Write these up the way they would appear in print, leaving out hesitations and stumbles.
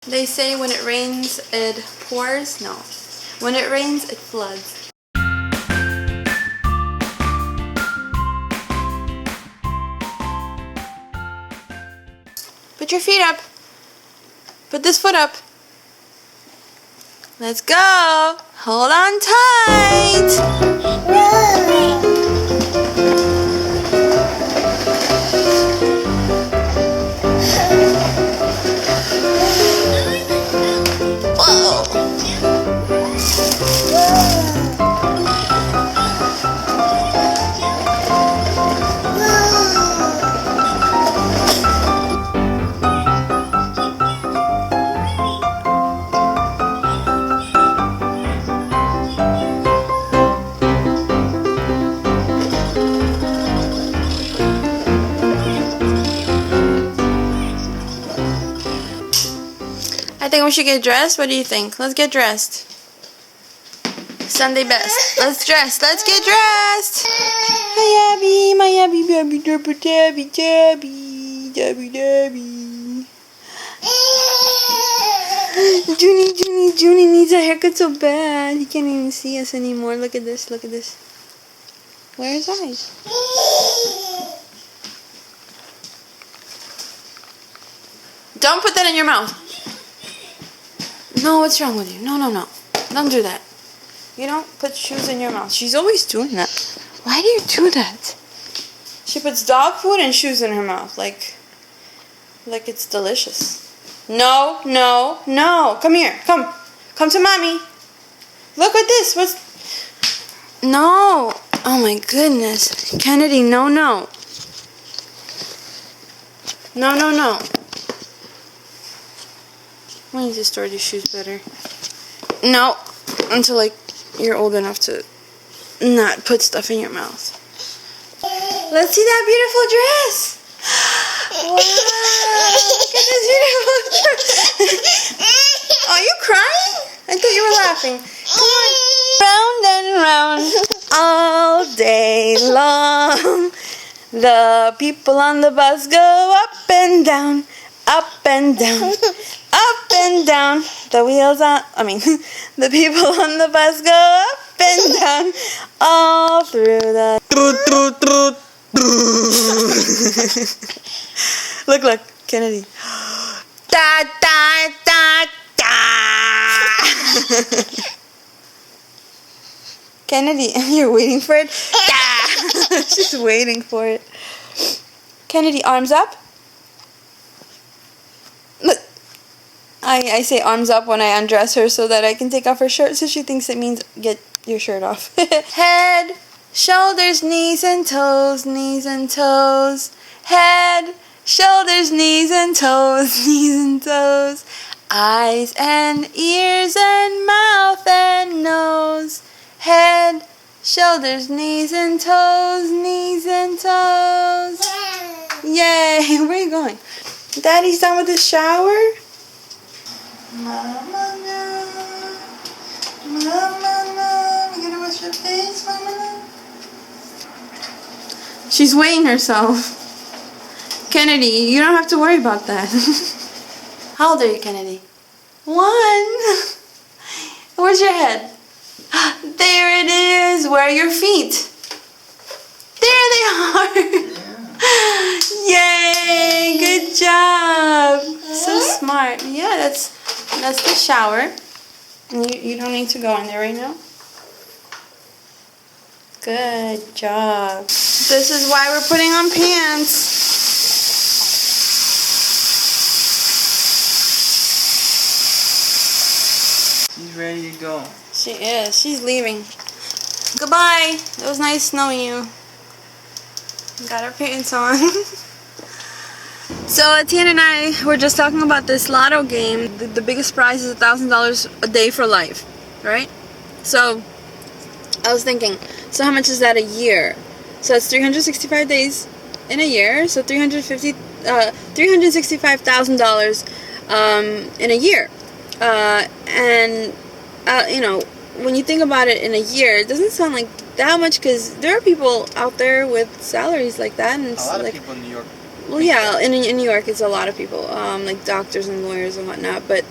They say when it rains, it pours. No. When it rains, it floods. Put your feet up. Put this foot up. Let's go. Hold on tight. I think we should get dressed. What do you think? Let's get dressed. Sunday best. Let's dress. Let's get dressed. Hi, Abby. My Abby, Abby, Dabby, Dabby, Dabby, Dabby, Dabby. Junie needs a haircut so bad. He can't even see us anymore. Look at this. Look at this. Where are his eyes? Don't put that in your mouth. No, what's wrong with you? No. Don't do that. You don't put shoes in your mouth. She's always doing that. Why do you do that? She puts dog food and shoes in her mouth. Like it's delicious. No. Come here. Come to mommy. Look at this. What's... No. Oh my goodness. Kennedy, no. No. I need to store these shoes better. No, until like you're old enough to not put stuff in your mouth. Let's see that beautiful dress. Wow, look at this beautiful dress. Are you crying? I thought you were laughing. Come on. Round and round all day long. The people on the bus go up and down, up and down. Up and down, the wheels on, the people on the bus go up and down, all through the... Look, Kennedy. Da, da, da, da. Kennedy, you're waiting for it? Da. She's waiting for it. Kennedy, arms up. Look. I say arms up when I undress her so that I can take off her shirt, so she thinks it means get your shirt off. Head, shoulders, knees and toes, knees and toes. Head, shoulders, knees and toes, knees and toes. Eyes and ears and mouth and nose. Head, shoulders, knees and toes, knees and toes. Yay! Where are you going? Daddy's done with the shower? Mama, no. Mama, no. You gonna wash your face, Mama, no? She's weighing herself. Kennedy, you don't have to worry about that. How old are you, Kennedy? 1. Where's your head? There it is. Where are your feet? There they are. Yay! Good job. So smart. Yeah, that's the shower. You don't need to go in there right now. Good job. This is why we're putting on pants. She's ready to go. She is. She's leaving. Goodbye. It was nice knowing you. Got our pants on. So Etienne and I were just talking about this lotto game. The biggest prize is $1,000 a day for life, right? So I was thinking, so how much is that a year? So it's 365 days in a year. So $365,000 in a year. You know, when you think about it in a year, it doesn't sound like that much, because there are people out there with salaries like that, and a lot of people in New York Well, yeah, in New York, it's a lot of people, like doctors and lawyers and whatnot. But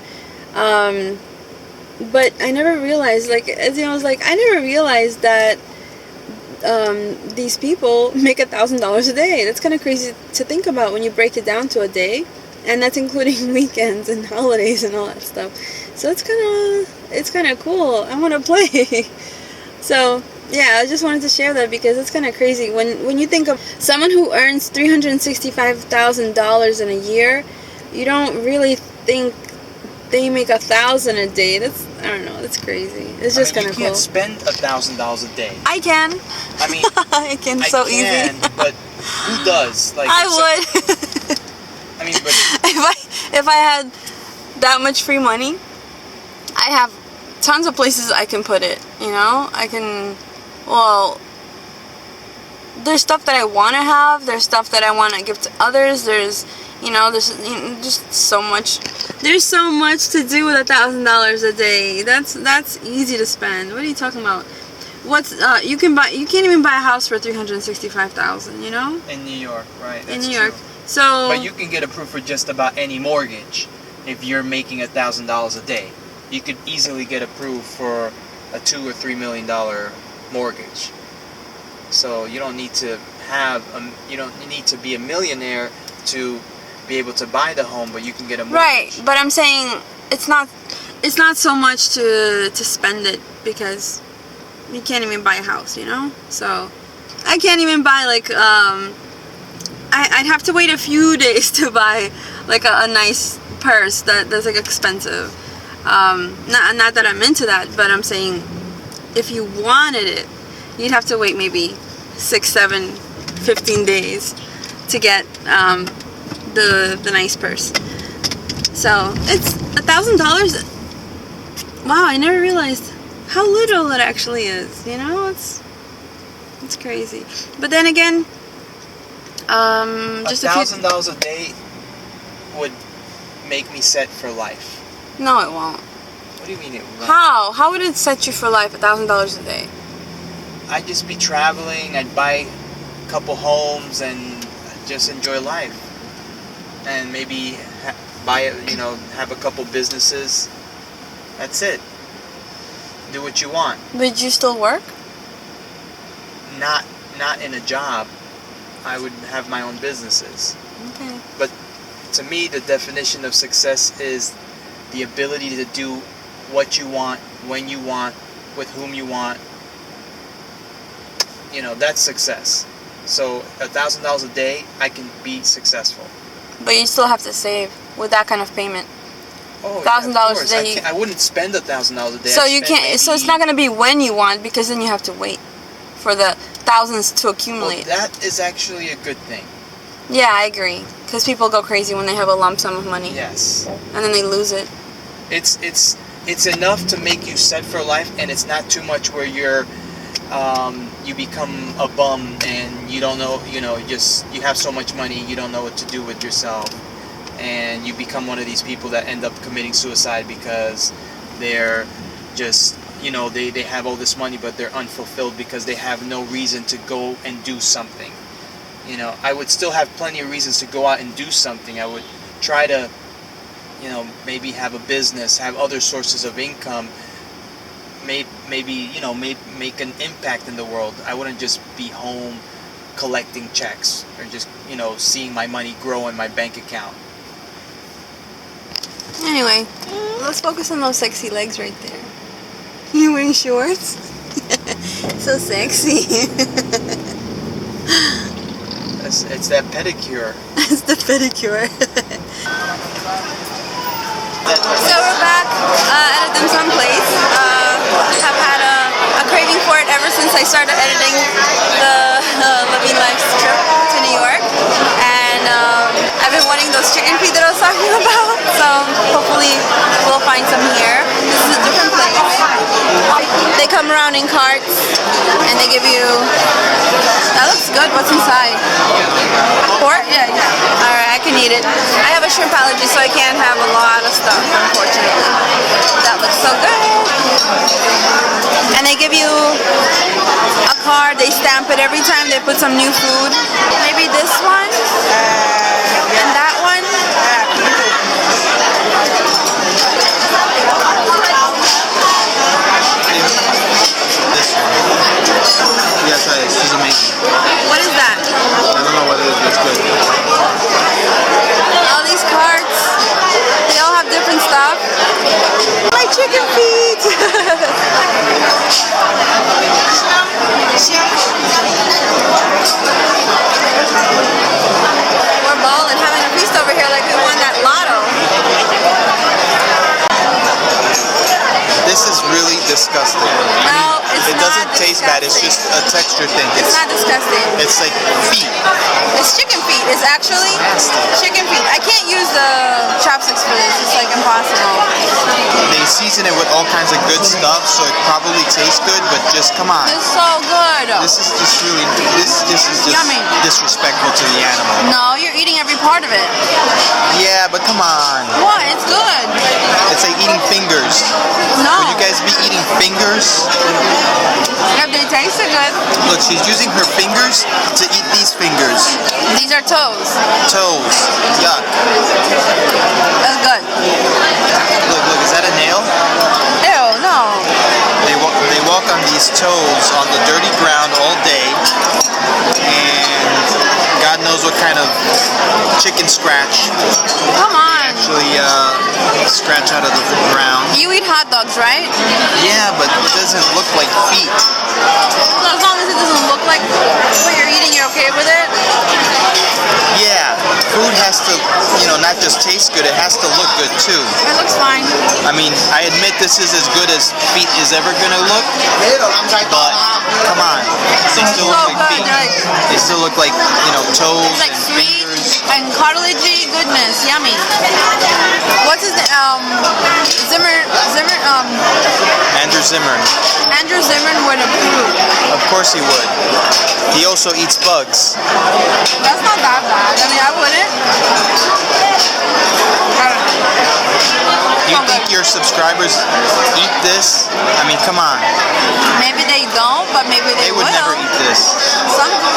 I never realized, like, as you know, I was like, I never realized that these people make $1,000 a day. That's kind of crazy to think about when you break it down to a day, and that's including weekends and holidays and all that stuff. So it's kind of cool. I want to play. So yeah, I just wanted to share that because it's kind of crazy when you think of someone who earns $365,000 in a year. You don't really think they make $1,000 a day. I don't know. That's crazy. It's just kind of cool. You can't spend $1,000 a day. I can. I mean, I can so easy. But who does? Like I would. I mean, but if I had that much free money, I have tons of places I can put it. You know, I can. Well, there's stuff that I want to have. There's stuff that I want to give to others. There's just so much. There's so much to do with $1,000 a day. That's easy to spend. What are you talking about? You can't even buy a house for $365,000. You know? In New York, right? That's in New York. True. So. But you can get approved for just about any mortgage if you're making $1,000 a day. You could easily get approved for a $2 or $3 million mortgage. So you don't need to need to be a millionaire to be able to buy the home, but you can get a mortgage. Right, but I'm saying it's not so much to spend it because you can't even buy a house, you know? So I can't even buy like I'd have to wait a few days to buy like a nice purse that's like expensive. Not that I'm into that, but I'm saying if you wanted it, you'd have to wait maybe 6, 7, 15 days to get the nice purse. So it's $1,000. Wow, I never realized how little it actually is. You know, it's crazy. But then again, just $1,000 a day would make me set for life. No, it won't. What do you mean it won't? How? How would it set you for life? $1,000 a day? I'd just be traveling. I'd buy a couple homes and just enjoy life. And maybe have a couple businesses. That's it. Do what you want. Would you still work? Not in a job. I would have my own businesses. Okay. But to me, the definition of success is the ability to do what you want, when you want, with whom you want. You know, that's success. So $1,000 a day, I can be successful. But you still have to save with that kind of payment. Oh, $1,000 yeah, a day. I wouldn't spend $1,000 a day. So you can't. So it's not going to be when you want because then you have to wait for the thousands to accumulate. Well, that is actually a good thing. Yeah, I agree. Because people go crazy when they have a lump sum of money. Yes. And then they lose it. It's enough to make you set for life, and it's not too much where you become a bum and you don't know, you have so much money you don't know what to do with yourself, and you become one of these people that end up committing suicide because they're just, they have all this money but they're unfulfilled because they have no reason to go and do something. I would still have plenty of reasons to go out and do something. I would try to, maybe have a business, have other sources of income, maybe make an impact in the world. I wouldn't just be home collecting checks or just, seeing my money grow in my bank account. Anyway, let's focus on those sexy legs right there. You wearing shorts? So sexy. It's that pedicure. It's the pedicure. So we're back at a dim sum place. Have had a craving for it ever since I started editing the Living Life trip to New York. And I've been wanting those chicken feet that I was talking about. So hopefully we'll find some here. This is a different place. They come around in carts and they give you... That looks good. What's inside? Pork? Yeah. Alright, I can eat it. I have a shrimp allergy, so I can't have a lot of stuff, unfortunately. That looks so good. And they give you a card. They stamp it every time they put some new food. Maybe this one? disgusting. I No, mean, it's it not doesn't taste bad. It's just a texture thing. It's not disgusting. It's like feet. It's chicken feet. It's actually Nasty. chicken feet. I can't use the chopsticks for this. It's like impossible. They season it with all kinds of good stuff, so it probably tastes good. But just come on, It's so good. this is just really this is just Yummy. disrespectful to the animal. No, you're eating every part of it. Yeah, but come on, What? It's good. it's like eating fingers. No. Would you guys be eating fingers? If they taste good. Look, she's using her fingers to eat these fingers. These are toes. Toes. Yuck. That's good. Look, is that a nail? Ew, no. They walk on these toes on the dirty ground all day, and God knows what kind of chicken scratch Come on. actually scratch out of the ground. You eat hot dogs, right? Yeah, but it doesn't look like feet. So as long as it doesn't look like what you're eating, you're okay with it? Yeah, food has to, not just taste good, it has to look good too. It looks fine. I mean, I admit this is as good as feet is ever gonna look, but come on, they still look like feet. They still look like, toes It's like and sweet fingers. and cartilagey goodness. Yummy. What's his name? Andrew Zimmern. Andrew Zimmern would approve. Of course he would. He also eats bugs. That's not that bad. I mean, I wouldn't. Do you think your subscribers eat this? I mean, come on. Maybe they don't, but maybe they They would will. never eat this. Some do.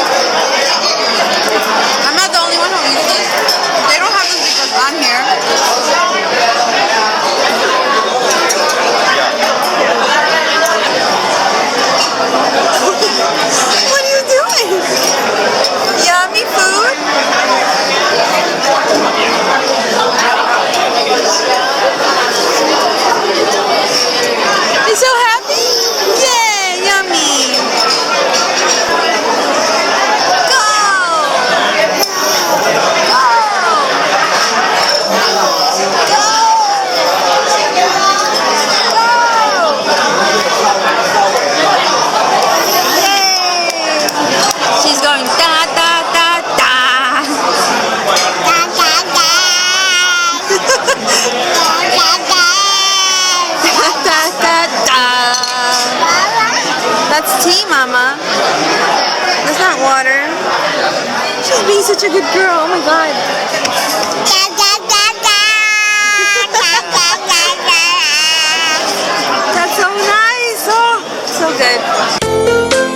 I'm not the only one who eats this. They don't have this because I'm here. What are you doing? Yummy food? You so happy? Yay, yummy. Go! She's going da da da da. Da da da. That's tea, Mama. That's not water. She's being such a good girl. Oh my god. That's so nice. Oh, so good.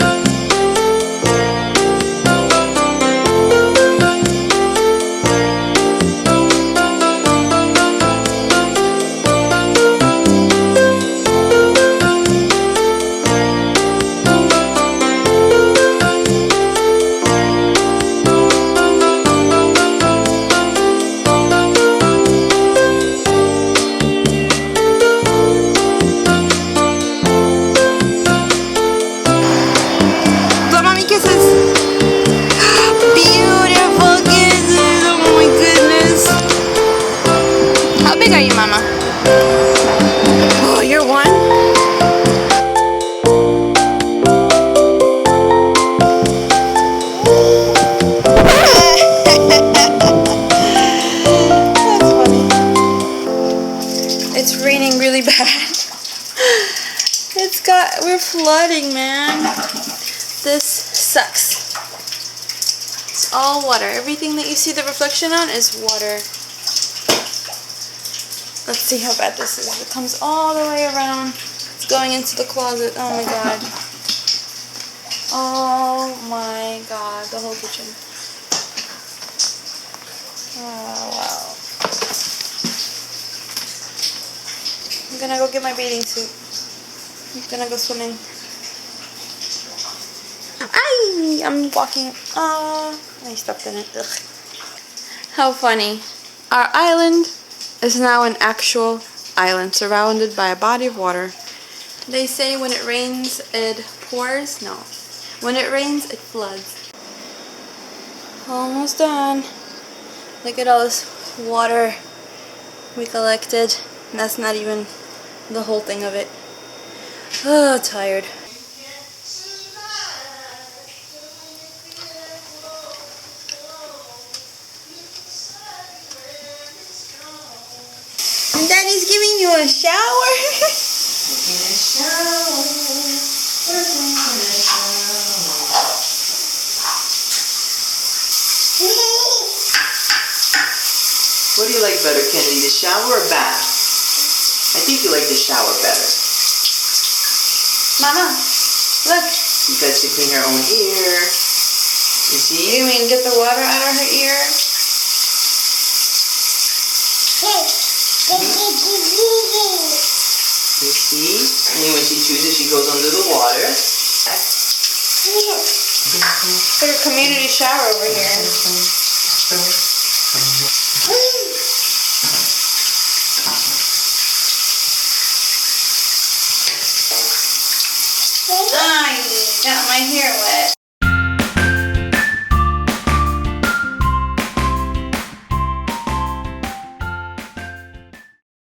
Blow mommy kisses. Beautiful kisses. Oh my goodness. How big are you, Mama? Oh, you're one? That's funny. It's raining really bad. We're flooding, man. This sucks. It's all water. Everything that you see the reflection on is water. Let's see how bad this is. It comes all the way around. It's going into the closet. Oh my god. Oh my god. The whole kitchen. Oh wow. I'm gonna go get my bathing suit. I'm gonna go swimming. I'm walking. I stepped in it. Ugh. How funny. Our island is now an actual island surrounded by a body of water. They say when it rains, it pours. No. When it rains, it floods. Almost done. Look at all this water we collected. And that's not even the whole thing of it. Oh, tired. And Daddy's giving you a shower. Taking a shower. We're taking a shower. What do you like better, Kennedy? The shower or bath? I think you like the shower better. Mama, look. Because she clean her own ear. You see? You mean get the water out of her ear? You see? And then when she chooses, she goes under the water. It's like a community shower over here. Ay, got my hair wet.